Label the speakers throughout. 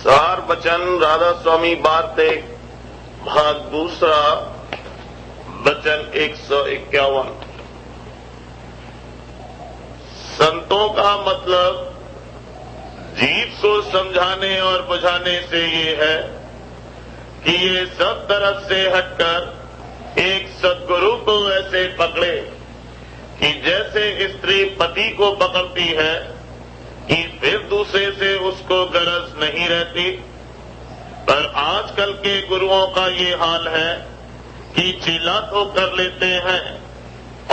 Speaker 1: सार बचन राधा स्वामी वार्ते भाग दूसरा वचन 151। संतों का मतलब जीव को समझाने और बुझाने से ये है कि ये सब तरफ से हटकर एक सद्गुरु को ऐसे पकड़े कि जैसे स्त्री पति को पकड़ती है कि फिर दूसरे से उसको गरज नहीं रहती। पर आजकल के गुरुओं का ये हाल है कि चीला तो कर लेते हैं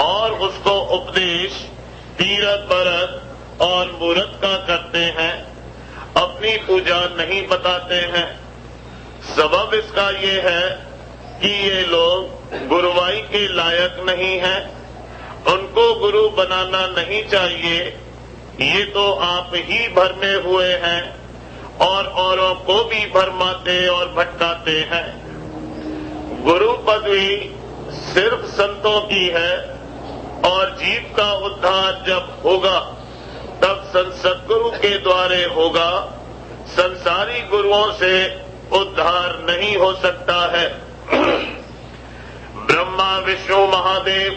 Speaker 1: और उसको उपदेश तीरथ भरत और मूरत का करते हैं, अपनी पूजा नहीं बताते हैं। सबब इसका ये है कि ये लोग गुरुवाई के लायक नहीं हैं, उनको गुरु बनाना नहीं चाहिए। ये तो आप ही भरमे हुए हैं और औरों को भी भरमाते और भटकाते हैं। गुरु पदवी सिर्फ संतों की है और जीव का उद्धार जब होगा तब सद्गुरु के द्वारे होगा। संसारी गुरुओं से उद्धार नहीं हो सकता है। ब्रह्मा विष्णु महादेव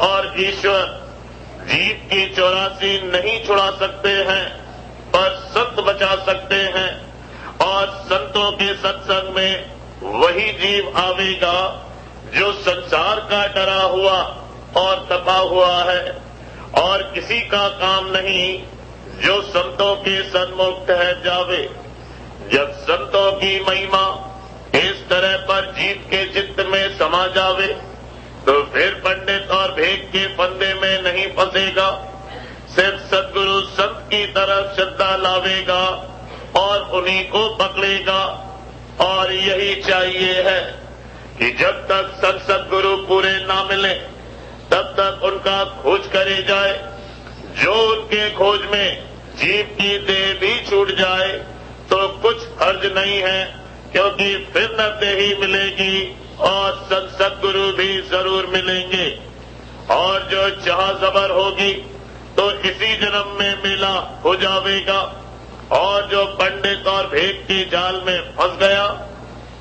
Speaker 1: और ईश्वर जीव की 84 नहीं छुड़ा सकते हैं, पर संत बचा सकते हैं। और संतों के सत्संग में वही जीव आवेगा जो संसार का डरा हुआ और तपा हुआ है, और किसी का काम नहीं जो संतों के सन्मुख ठहर जावे। जब संतों की महिमा इस तरह पर जीव के चित्त में समा जावे तो फिर पंडित और भेद के फंदे में नहीं फंसेगा। सिर्फ सद्गुरु संत की तरफ श्रद्धा लावेगा और उन्हीं को पकड़ेगा। और यही चाहिए है कि जब तक सद्गुरु पूरे ना मिले तब तक उनका खोज करे जाए। जो उनके खोज में जीव की देह भी छूट जाए तो कुछ हर्ज नहीं है, क्योंकि फिर न देही मिलेगी और सद्गुरु भी जरूर मिलेंगे। और जो चाह जबर होगी तो इसी जन्म में मेला हो जाएगा। और जो पंडित और भेद की जाल में फंस गया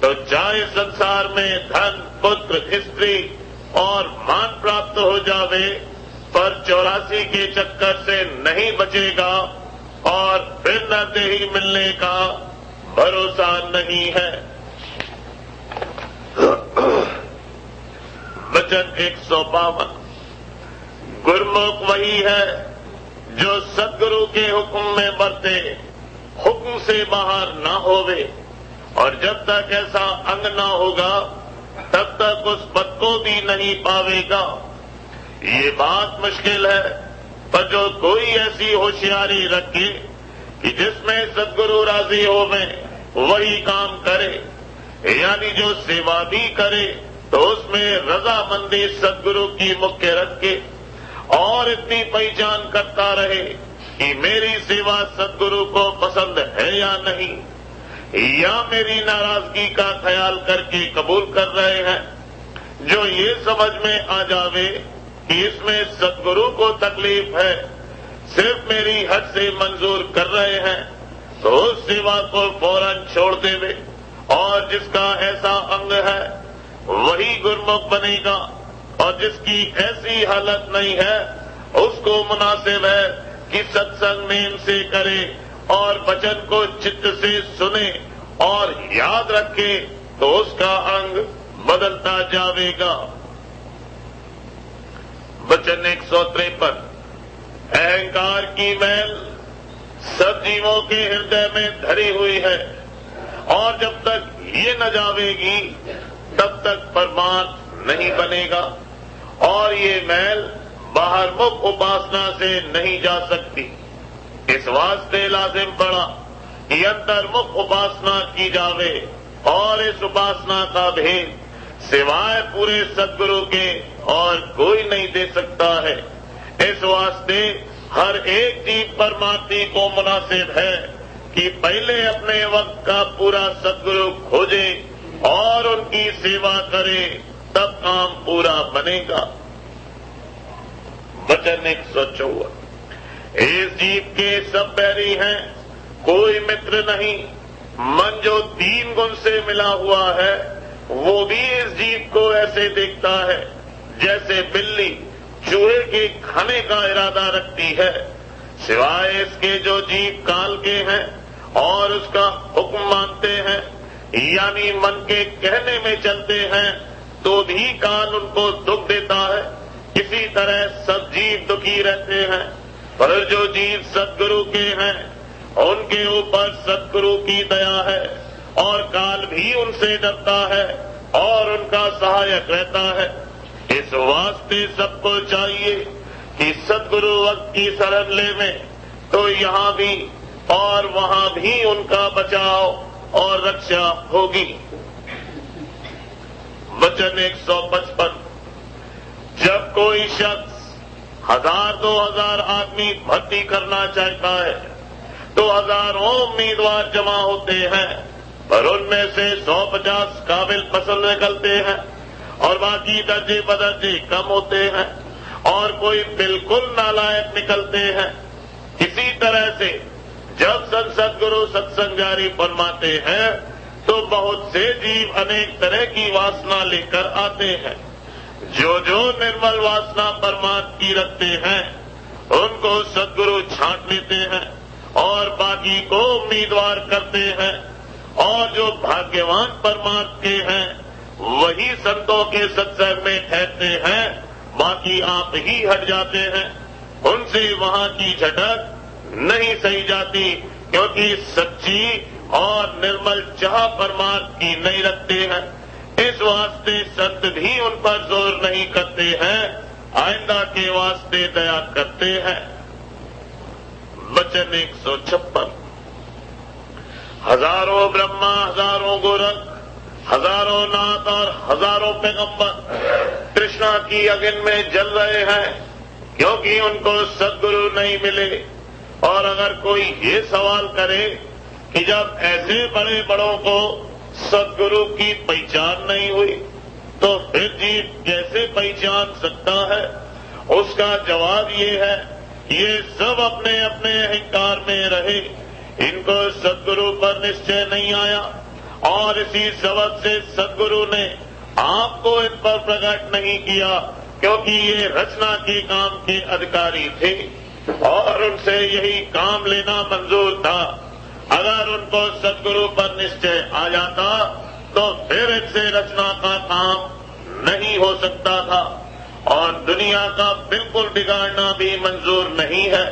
Speaker 1: तो चाहे संसार में धन पुत्र स्त्री और मान प्राप्त हो जावे, पर 84 के चक्कर से नहीं बचेगा और फिर न देही मिलने का भरोसा नहीं है। वचन 152। गुरमुख वही है जो सद्गुरु के हुक्म में बरते, हुक्म से बाहर ना होवे। और जब तक ऐसा अंग ना होगा तब तक उस पद को भी नहीं पावेगा। ये बात मुश्किल है, पर जो कोई ऐसी होशियारी रखे कि जिसमें सद्गुरु राजी होवे वही काम करे, यानी जो सेवा भी करे तो उसमें रजामंदी सद्गुरु की मुख्य रखे और इतनी पहचान करता रहे कि मेरी सेवा सद्गुरु को पसंद है या नहीं, या मेरी नाराजगी का ख्याल करके कबूल कर रहे हैं। जो ये समझ में आ जावे कि इसमें सद्गुरु को तकलीफ है, सिर्फ मेरी हद से मंजूर कर रहे हैं, तो उस सेवा को फौरन छोड़ देवे। और जिसका ऐसा अंग है वही गुरमुख बनेगा, और जिसकी ऐसी हालत नहीं है उसको मुनासिब है कि सत्संग नेम से करे और वचन को चित्त से सुने और याद रखे, तो उसका अंग बदलता जाएगा। वचन 153। अहंकार की मैल सब जीवों के हृदय में धरी हुई है, और जब तक ये न जावेगी तब तक परमार्थ नहीं बनेगा। और ये मैल बाहरमुख उपासना से नहीं जा सकती। इस वास्ते लाजिम पड़ा कि अंतर्मुख उपासना की जावे, और इस उपासना का भेद सिवाय पूरे सद्गुरु के और कोई नहीं दे सकता है। इस वास्ते हर एक जीव परमार्थी को मुनासिब है कि पहले अपने वक्त का पूरा सद्गुरु खोजे और उनकी सेवा करे, तब काम पूरा बनेगा। वचन 154। इस जीव के सब बैरी हैं, कोई मित्र नहीं। मन जो 3 गुण से मिला हुआ है वो भी इस जीव को ऐसे देखता है जैसे बिल्ली चूहे के खाने का इरादा रखती है। सिवाय इसके जो जीव काल के हैं और उसका हुक्म मानते हैं, यानी मन के कहने में चलते हैं, तो भी काल उनको दुख देता है। इसी तरह सब जीव दुखी रहते हैं, पर जो जीव सद्गुरु के हैं उनके ऊपर सद्गुरु की दया है और काल भी उनसे डरता है और उनका सहायक रहता है। इस वास्ते सबको चाहिए कि सद्गुरु वक्त की शरण ले में, तो यहाँ भी और वहाँ भी उनका बचाव और रक्षा होगी। वचन 155। जब कोई शख्स 1000-2000 आदमी भर्ती करना चाहता है तो हजारों उम्मीदवार जमा होते हैं, पर उनमें से 150 काबिल पसंद निकलते हैं और बाकी दर्जे बदर्जे कम होते हैं और कोई बिल्कुल नालायक निकलते हैं। इसी तरह से जब सद्गुरु सत्संग जारी फरमाते हैं तो बहुत से जीव अनेक तरह की वासना लेकर आते हैं। जो जो निर्मल वासना परमात्मा की रखते हैं उनको सद्गुरु छांट लेते हैं और बाकी को उम्मीदवार करते हैं, और जो भाग्यवान परमात्मा के हैं वही संतों के सत्संग में ठहरते हैं, बाकी आप ही हट जाते हैं। उनसे वहां की झटक नहीं सही जाती, क्योंकि सच्ची और निर्मल चाह परमात्मा की नहीं रखते हैं। इस वास्ते संत भी उन पर जोर नहीं करते हैं, आइंदा के वास्ते दया करते हैं। वचन 156। हजारों ब्रह्मा, हजारों गोरख, हजारों नाथ और हजारों पैगंबर कृष्णा की अग्नि में जल रहे हैं, क्योंकि उनको सद्गुरु नहीं मिले। और अगर कोई ये सवाल करे कि जब ऐसे बड़े बड़ों को सद्गुरु की पहचान नहीं हुई तो फिर जीव कैसे पहचान सकता है, उसका जवाब ये है, ये सब अपने अपने अहंकार में रहे, इनको सद्गुरु पर निश्चय नहीं आया और इसी सबब से सद्गुरु ने आपको इन पर प्रकट नहीं किया, क्योंकि ये रचना के काम के अधिकारी थे और उनसे यही काम लेना मंजूर था। अगर उनको सद्गुरु पर निश्चय आ जाता तो फिर इनसे रचना का काम नहीं हो सकता था और दुनिया का बिल्कुल बिगाड़ना भी मंजूर नहीं है।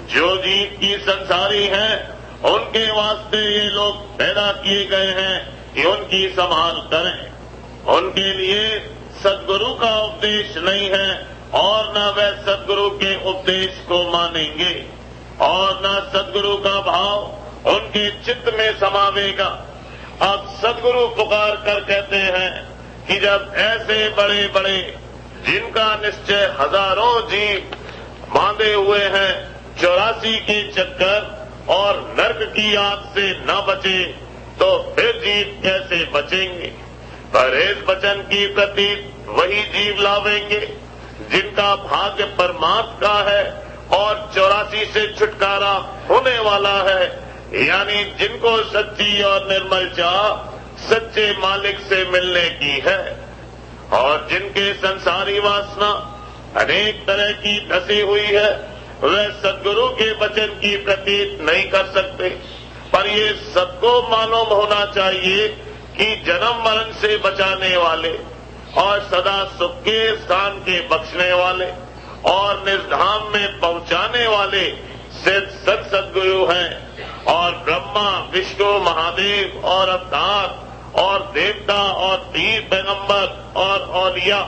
Speaker 1: जो जीव की संसारी हैं उनके वास्ते ये लोग पैदा किए गए हैं कि उनकी संभाल करें। उनके लिए सद्गुरु का उपदेश नहीं है और न वे सद्गुरु के उपदेश को मानेंगे और न सद्गुरु का भाव उनके चित्त में समावेगा। अब सद्गुरु पुकार कर कहते हैं कि जब ऐसे बड़े बड़े जिनका निश्चय हजारों जीव बांधे हुए हैं 84 के चक्कर और नर्क की आग से न बचे तो फिर जीव कैसे बचेंगे। पर इस वचन की प्रति वही जीव लावेंगे जिनका भाग्य परमात्मा का है और 84 से छुटकारा होने वाला है, यानी जिनको सच्ची और निर्मल चाह सच्चे मालिक से मिलने की है। और जिनके संसारी वासना अनेक तरह की धसी हुई है वे सद्गुरु के वचन की प्रतीत नहीं कर सकते। पर ये सबको मालूम होना चाहिए कि जन्म मरण से बचाने वाले और सदा सुख के स्थान के बख्शने वाले और निर्धाम में पहुंचाने वाले सिर्फ सद्गुरु हैं। और ब्रह्मा, विष्णु, महादेव और अवतार और देवता और पीर, पैगंबर और औलिया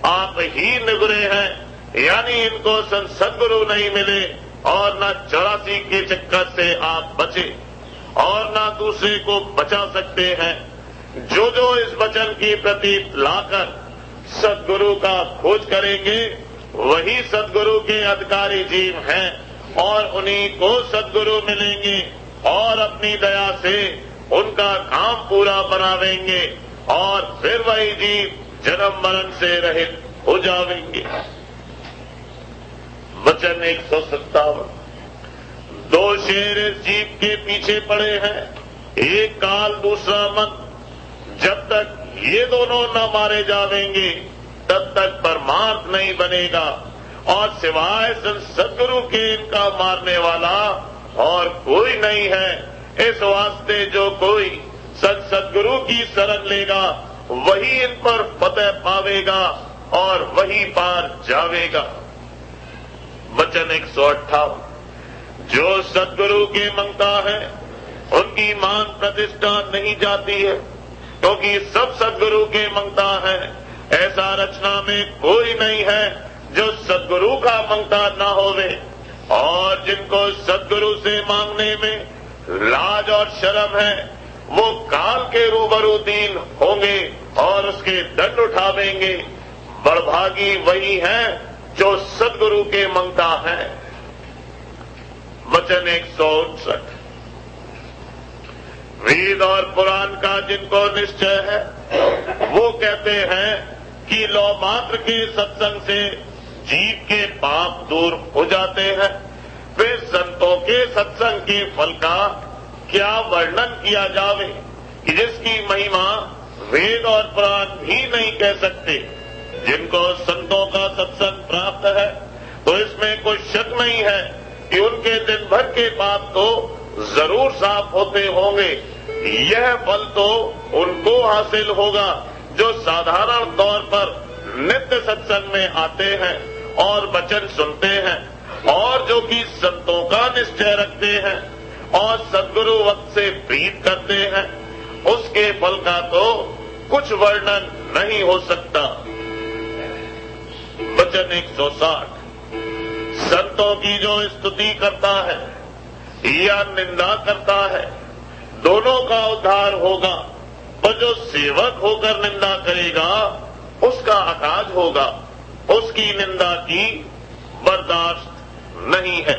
Speaker 1: आप ही निगुरे हैं, यानी इनको सद्गुरु नहीं मिले और न 84 के चक्कर से आप बचे और न दूसरे को बचा सकते हैं। जो जो इस वचन की प्रति लाकर सद्गुरु का खोज करेंगे वही सद्गुरु के अधिकारी जीव हैं और उन्हीं को सद्गुरु मिलेंगे और अपनी दया से उनका काम पूरा बनावेंगे और फिर वही जीव जन्म मरण से रहित हो जावेंगे। वचन 157। 2 शेर इस जीव के पीछे पड़े हैं एक काल दूसरा मत, जब तक ये दोनों न मारे जावेंगे तब तक परमार्थ नहीं बनेगा, और सिवाय सदगुरु के इनका मारने वाला और कोई नहीं है। इस वास्ते जो कोई सदगुरु की शरण लेगा वही इन पर फतेह पावेगा और वही पार जावेगा। वचन 158, जो सदगुरु के मंगता है उनकी मान प्रतिष्ठा नहीं जाती है, क्योंकि सब सदगुरु के मंगता है। ऐसा रचना में कोई नहीं है जो सदगुरु का मंगता ना होवे, और जिनको सदगुरु से मांगने में लाज और शर्म है वो काल के रूबरू दीन होंगे और उसके दंड उठावेंगे। बड़भागी वही है जो सदगुरु के मंगता है। वचन 159, वेद और पुराण का जिनको निश्चय है वो कहते हैं कि लौ मात्र के सत्संग से जीव के पाप दूर हो जाते हैं। फिर संतों के सत्संग के फल का क्या वर्णन किया जावे कि जिसकी महिमा वेद और पुराण भी नहीं कह सकते। जिनको संतों का सत्संग प्राप्त है तो इसमें कोई शक नहीं है कि उनके दिन भर के पाप तो जरूर साफ होते होंगे। यह फल तो उनको हासिल होगा जो साधारण तौर पर नित्य सत्संग में आते हैं और वचन सुनते हैं, और जो कि संतों का निश्चय रखते हैं और सदगुरु वक्त से प्रीत करते हैं, उसके फल का तो कुछ वर्णन नहीं हो सकता। वचन 160, संतों की जो स्तुति करता है या निंदा करता है दोनों का उद्धार होगा, पर जो सेवक होकर निंदा करेगा उसका अकाज होगा, उसकी निंदा की बर्दाश्त नहीं है।